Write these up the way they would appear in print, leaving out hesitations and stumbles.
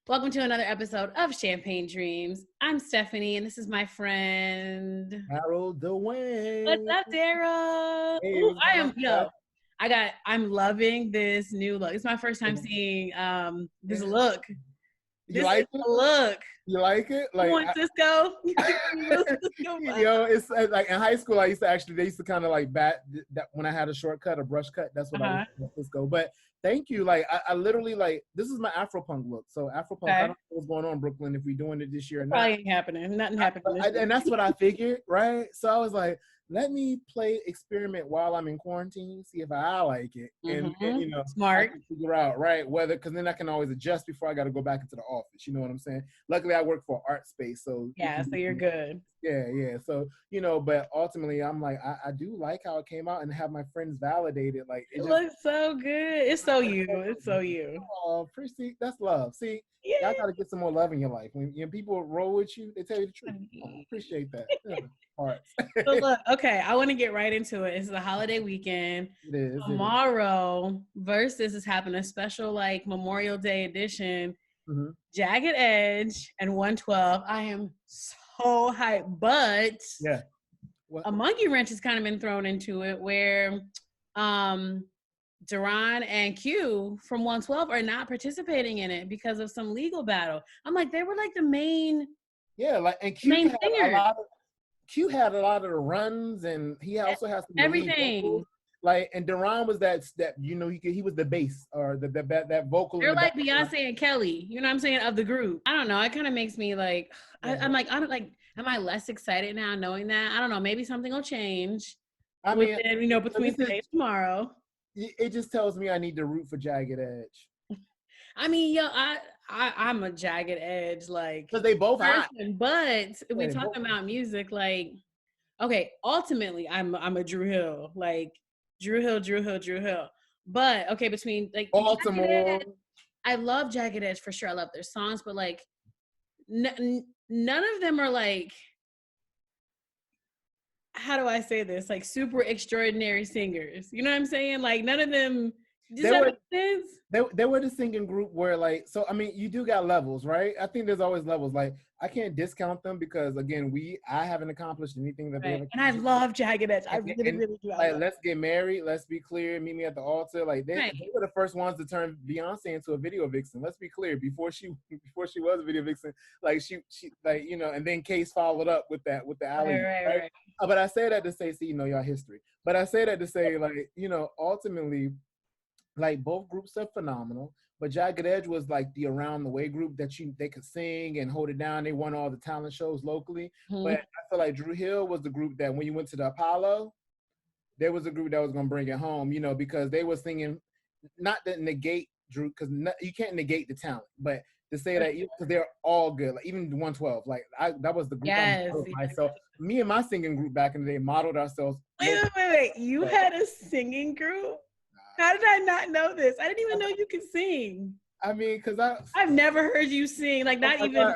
Welcome to another episode of Champagne Dreams. I'm Stephanie, and this is my friend Darryl Dwayne. What's up, Darryl? Hey, Ooh, what's going on? I'm loving this new look. It's my first time seeing this look. You This is like it? the look. You like it? Come Like, on, Cisco. You think you know Cisco vibe? yo, it's like in high school. They used to kind of like bat that when I had a shortcut, a brush cut. That's what I used to go. But thank you. Like, I literally like this is my Afro-punk look. So Afro-punk. I don't know what's going on in Brooklyn if we're doing it this year or not. Probably ain't happening. Nothing happening this year. And that's what I figured, right? So I was like, let me experiment while I'm in quarantine, see if I like it, and you know, smart. I can figure out whether because then I can always adjust before I got to go back into the office. You know what I'm saying? Luckily, I work for an art space, so so you're good. Yeah. So you know, but ultimately, I'm like, I do like how it came out, and have my friends validate it. Like it looks so good. It's so you. It's so you. Oh, appreciate that's love. See, y'all got to get some more love in your life. When people roll with you, they tell you the truth. I appreciate that. So look, okay, I want to get right into it. It's the holiday weekend. It is. Tomorrow, Versus is having a special like Memorial Day edition. Jagged Edge and 112. I am so hyped, but a monkey wrench has kind of been thrown into it where Duran and Q from 112 are not participating in it because of some legal battle. I'm like, they were like the main and Q had a lot of the runs, and he also has some everything. Like, and Duran was that you know, he was the bass or that vocal. They're like Beyonce and Kelly, you know what I'm saying, of the group. I don't know. It kind of makes me like, I'm like, I don't like. Am I less excited now knowing that? I don't know. Maybe something will change. I mean, you know, between today and tomorrow. It just tells me I need to root for Jagged Edge. I mean, I'm a Jagged Edge like because they both person, but we're talking about music. Like, okay, ultimately, I'm a Dru Hill, like Dru Hill. But okay, between like Baltimore, I love Jagged Edge for sure. I love their songs, but like none of them are like, how do I say this? Like super extraordinary singers. You know what I'm saying? Like none of them. Does that make sense? They were the singing group where like, so I mean, you do got levels, right? I think there's always levels. Like I can't discount them because again, I haven't accomplished anything that they have. And I love Jagged Edge. I really do. Like, let's get married. Let's be clear. Meet me at the altar. Like they were the first ones to turn Beyonce into a video vixen. Let's be clear. Before she was a video vixen, like she like, you know, and then Case followed up with the alley. Right. But I say that to say, see, you know, y'all history. But I say that to say, like, you know, ultimately, like both groups are phenomenal, but Jagged Edge was like the around the way group that they could sing and hold it down. They won all the talent shows locally. But I feel like Dru Hill was the group that when you went to the Apollo, there was a group that was going to bring it home, you know, because they were singing, not to negate Dru, because you can't negate the talent, but to say that because they're all good, like even 112, like that was the group. So me and my singing group back in the day modeled ourselves. Wait. You had a singing group? How did I not know this? I didn't even know you could sing. I mean, because I've never heard you sing. Like, not even.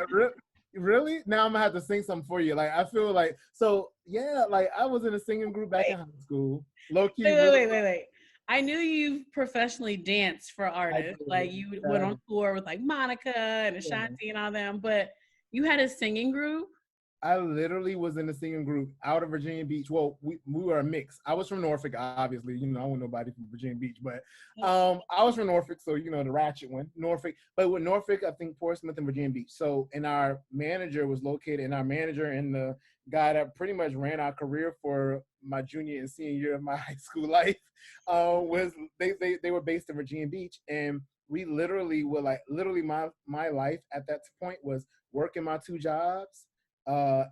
Really? Now I'm going to have to sing something for you. Like, I feel like, so, yeah, like, I was in a singing group back in high school. Low-key. Wait. I knew you professionally danced for artists. Like, you went on tour with, like, Monica and Ashanti and all them. But you had a singing group? I literally was in a singing group out of Virginia Beach. Well, we were a mix. I was from Norfolk, obviously. You know, I wasn't nobody from Virginia Beach, but I was from Norfolk, so you know the ratchet one, Norfolk. But with Norfolk, I think Portsmouth and Virginia Beach. So, and our manager was located, and our manager and the guy that pretty much ran our career for my junior and senior year of my high school life was they were based in Virginia Beach, and we literally were like my life at that point was working my 2 jobs.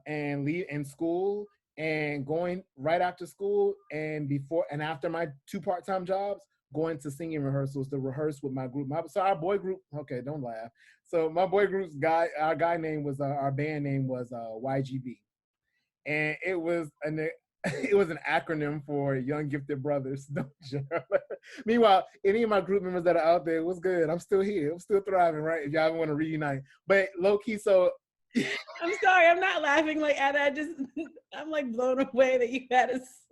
And leave in school and going right after school and before and after my 2 part-time jobs, going to singing rehearsals to rehearse with my group. So our boy group, okay, don't laugh. So my boy group's our band name was YGB, and it was an acronym for Young Gifted Brothers. Meanwhile, any of my group members that are out there, what's good? I'm still here. I'm still thriving, right? If y'all want to reunite. But low key, so I'm sorry, I'm not laughing like at that. I'm like blown away that you had us.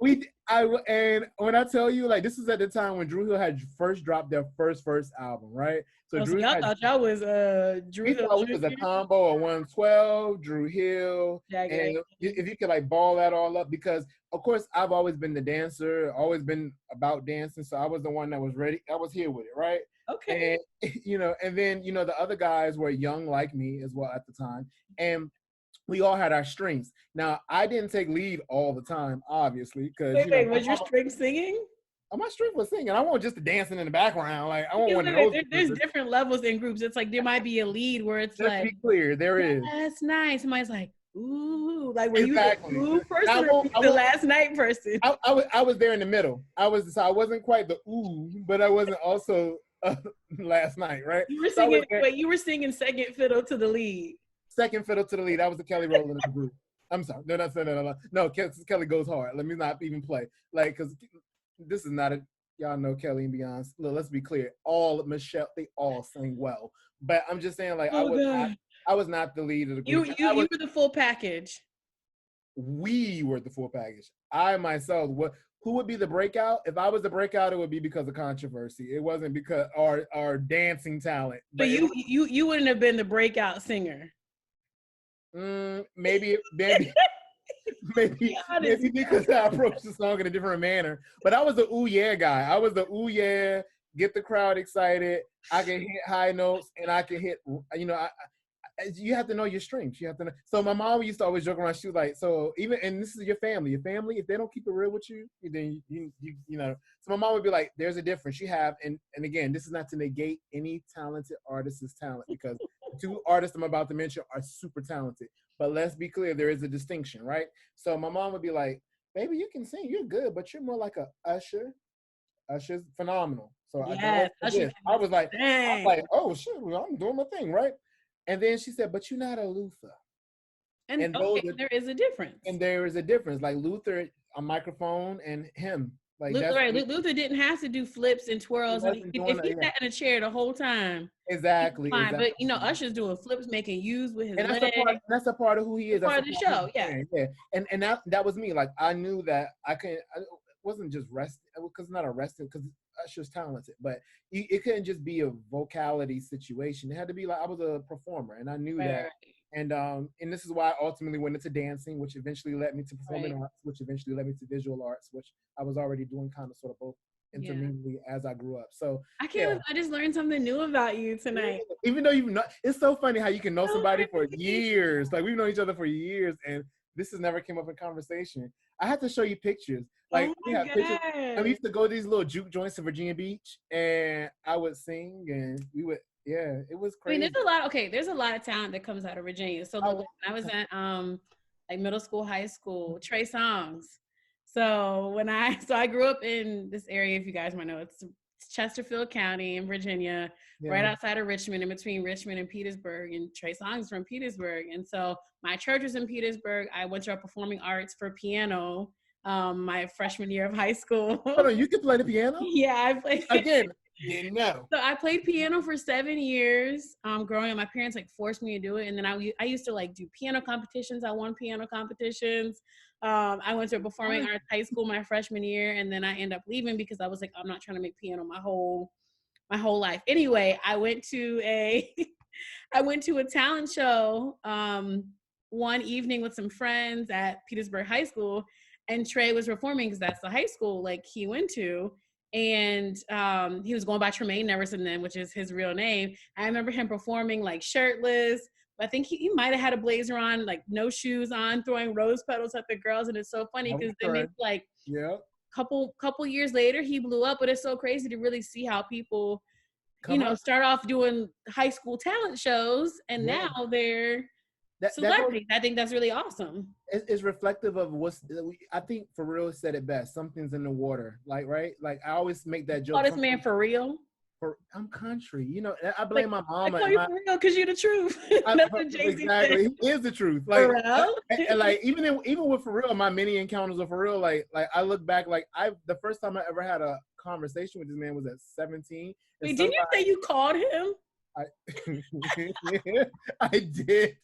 And when I tell you, like, this is at the time when Dru Hill had first dropped their first album, right? So y'all thought y'all was Dru Hill. We was a combo of 112, Dru Hill, and if you could like ball that all up, because of course I've always been the dancer, always been about dancing, so I was the one that was ready. I was here with it, right? Okay. And and then the other guys were young like me as well at the time, and we all had our strengths. Now, I didn't take lead all the time, obviously, because wait, was your strength singing? My strength was singing. I want just the dancing in the background. Like I want one of those. There's different levels in groups. It's like there might be a lead where it's Let's be clear, there is. That's nice. Somebody's like, ooh, like were you the ooh person or the last night person? I was there in the middle. I wasn't quite the ooh, but I wasn't also last night, right? You were singing. You were singing second fiddle to the lead. Second fiddle to the lead. That was the Kelly Rowland of the group. I'm sorry. No. Kelly goes hard. Let me not even play. Like, because this is not y'all know Kelly and Beyonce. Look, let's be clear. Michelle, they all sing well. But I'm just saying, like, I was not the lead of the group. You were the full package. We were the full package. I myself, who would be the breakout? If I was the breakout, it would be because of controversy. It wasn't because our dancing talent. But you wouldn't have been the breakout singer. Maybe because I approached the song in a different manner. But I was the ooh yeah guy. I was the ooh yeah, get the crowd excited. I can hit high notes and I can hit. You have to know your strengths. You have to know. So my mom used to always joke around. She was like, so even, and this is your family. Your family, if they don't keep it real with you, then you know. So my mom would be like, there's a difference. You have, and again, this is not to negate any talented artist's talent, because two artists I'm about to mention are super talented. But let's be clear, there is a distinction, right? So my mom would be like, baby, you can sing, you're good, but you're more like a Usher. Usher's phenomenal. So I was like, oh shit, well, I'm doing my thing, right? And then she said, but you're not a Luther. And there is a difference. And there is a difference. Like Luther, a microphone, and him. Like Luther didn't have to do flips and twirls. If he sat in a chair the whole time. Exactly. Fine. But Usher's doing flips, making U's with his legs. That's a part of who he is. That's part of the show. Yeah. And that was me. Like I knew that I wasn't just resting, because not arrested, because Usher's talented, but it couldn't just be a vocality situation. It had to be like I was a performer, and I knew that. And this is why I ultimately went into dancing, which eventually led me to performing arts, which eventually led me to visual arts, which I was already doing kind of sort of both intermittently as I grew up. So I can't believe I just learned something new about you tonight. Even though it's so funny how you can know somebody for years. Like we've known each other for years, and this has never came up in conversation. I have to show you pictures. Like we have pictures. And we used to go to these little juke joints in Virginia Beach, and I would sing, and we would. Yeah, it was crazy. I mean, there's a lot of talent that comes out of Virginia. So when I was at like middle school, high school, Trey Songz. So I grew up in this area, if you guys might know, it's Chesterfield County in Virginia, right outside of Richmond, in between Richmond and Petersburg. And Trey Songz is from Petersburg. And so my church was in Petersburg. I went to a performing arts for piano my freshman year of high school. Hold on, you can play the piano? Yeah, I played. Again, didn't know. So I played piano for 7 years. Growing up, my parents forced me to do it, and then I used to do piano competitions. I won piano competitions. I went to a performing arts high school my freshman year, and then I ended up leaving because I was like, I'm not trying to make piano my whole life. Anyway, I went to a talent show one evening with some friends at Petersburg High School, and Trey was performing because that's the high school he went to. And he was going by Tremaine Neverson then, which is his real name. I remember him performing shirtless. I think he might have had a blazer on, no shoes on, throwing rose petals at the girls. And it's so funny because then couple years later he blew up. But it's so crazy to really see how people start off doing high school talent shows, and now they're celebrities. I think that's really awesome. It's reflective of I think For Real said it best. Something's in the water, right? Like I always make that joke. Oh, this man For Real. I'm country, I blame my mama. I call you For Real because you're the truth. Exactly, he is the truth. And even with For Real, my many encounters with For Real, I look back, the first time I ever had a conversation with this man was at 17. Wait, didn't you say you called him? I did.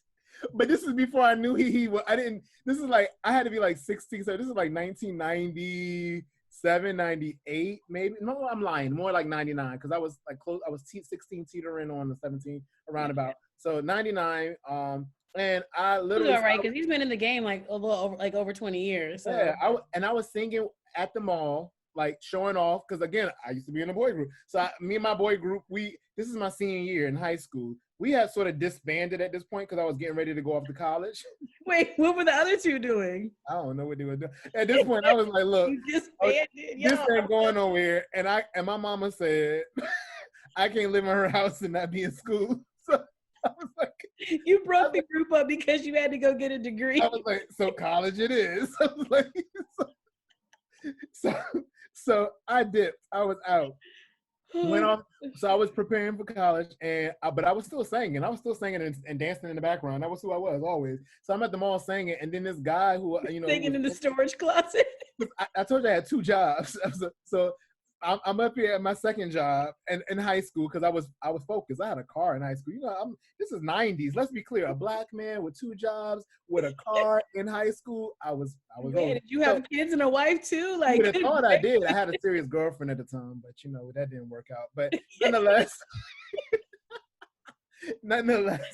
But this is before I knew he was. I didn't. This is like I had to be like 16. So this is like 1997, 98, maybe. No, I'm lying. More like 99 because I was like close. I was 16 teetering on the 17 around about. So 99. And I literally. All right, because he's been in the game like a little over, like over 20 years. So. Yeah, I was singing at the mall, like showing off. Because again, I used to be in a boy group. So me and my boy group, this is my senior year in high school. We had sort of disbanded at this point because I was getting ready to go off to college. Wait, what were the other two doing? I don't know what they were doing. At this point, I was like, look, this ain't going nowhere. And my mama said, I can't live in her house and not be in school. So I was like, you broke the group up because you had to go get a degree. I was like, so college it is. I was like, so I dipped. I was out. Went off. So I was preparing for college, but I was still singing. I was still singing and dancing in the background. That was who I was always. So I'm at the mall singing, and then this guy who singing in the storage closet. I told you I had 2 jobs. So I'm up here at my second job in high school because I was focused. I had a car in high school. This is 90s. Let's be clear. A black man with 2 jobs with a car in high school. I was. Did you have kids and a wife too? Like, I thought I did. I had a serious girlfriend at the time, but that didn't work out. But nonetheless,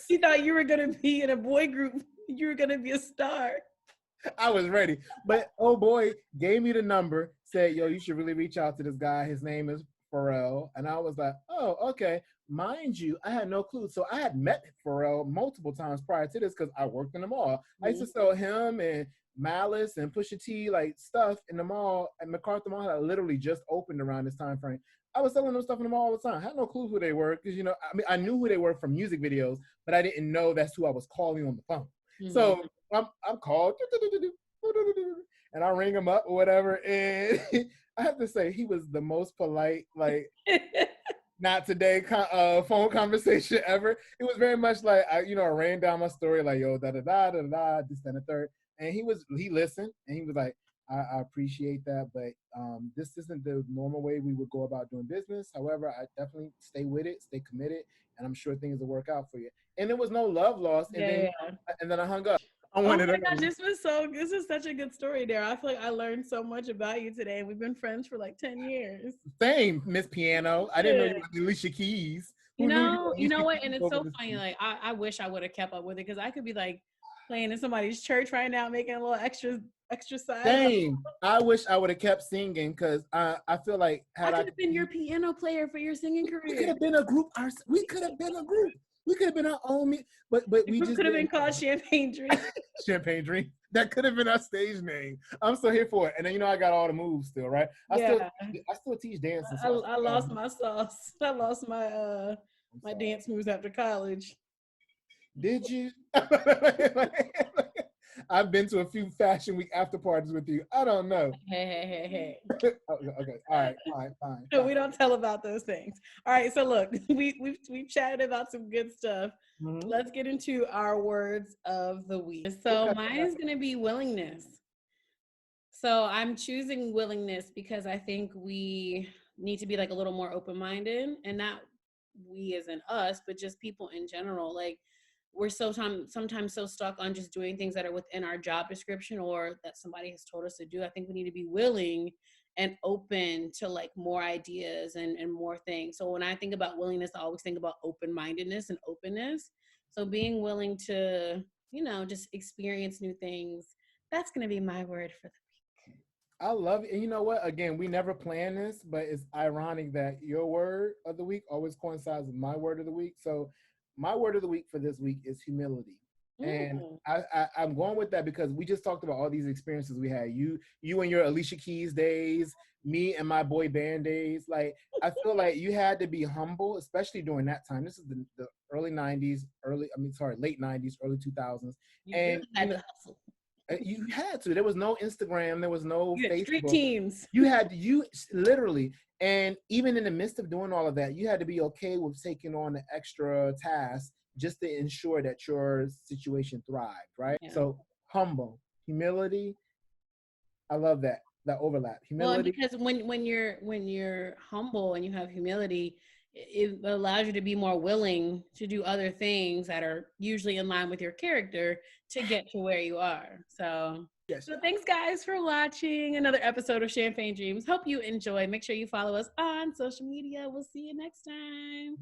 you thought you were gonna be in a boy group. You were gonna be a star. I was ready. But oh boy, gave me the number, said, yo, you should really reach out to this guy. His name is Pharrell. And I was like, oh, okay. Mind you, I had no clue. So I had met Pharrell multiple times prior to this because I worked in the mall. Mm-hmm. I used to sell him and Malice and Pusha T like stuff in the mall. And MacArthur Mall had literally just opened around this time frame. I was selling them stuff in the mall all the time. I had no clue who they were because, I knew who they were from music videos, but I didn't know that's who I was calling on the phone. Mm-hmm. So I'm called, and I ring him up or whatever, and I have to say he was the most polite, like not today phone conversation ever. It was very much like I ran down my story like yo da da da da da this and the third, and he listened and he was like I appreciate that, but this isn't the normal way we would go about doing business. However, I definitely stay with it, stay committed, and I'm sure things will work out for you. And there was no love lost, and then I hung up. Oh my gosh, this is such a good story, Darryl. I feel like I learned so much about you today. We've been friends for like 10 years. Same, Miss Piano. I didn't know you were Alicia Keys. You know what? And it's so funny. Like I wish I would have kept up with it because I could be like playing in somebody's church right now, making a little extra side. Same. I wish I would have kept singing because I feel like I could have been your piano player for your singing career. We could have been a group. We could have been a group. We could have been our own, but we just could have been called Champagne Dream. Champagne Dream. That could have been our stage name. I'm still here for it. And then I got all the moves still, right? I still teach dance. I lost my sauce. I lost my my dance moves after college. Did you? I've been to a few Fashion Week after parties with you. I don't know. Hey. Okay. All right. Fine. No, we don't tell about those things. All right. So look, we've chatted about some good stuff. Mm-hmm. Let's get into our words of the week. So mine is going to be willingness. So I'm choosing willingness because I think we need to be like a little more open-minded, and not we as in us, but just people in general. Like, we're sometimes so stuck on just doing things that are within our job description or that somebody has told us to do. I think we need to be willing and open to like more ideas and more things. So when I think about willingness, I always think about open-mindedness and openness. So being willing to, just experience new things. That's going to be my word for the week. I love it. And you know what? Again, we never planned this, but it's ironic that your word of the week always coincides with my word of the week. So my word of the week for this week is humility. And I'm going with that because we just talked about all these experiences we had. You and your Alicia Keys days, me and my boy band days. Like, I feel like you had to be humble, especially during that time. This is the early 90s, late 90s, early 2000s. And you had to. There was no Instagram. There was no Facebook. Street teams. You literally. And even in the midst of doing all of that, you had to be okay with taking on the extra tasks just to ensure that your situation thrived, right? Yeah. So humble, humility. I love that overlap. Humility. Well, because when you're humble and you have humility, it allows you to be more willing to do other things that are usually in line with your character to get to where you are. So, yes. So thanks guys for watching another episode of Champagne Dreams. Hope you enjoy. Make sure you follow us on social media. We'll see you next time.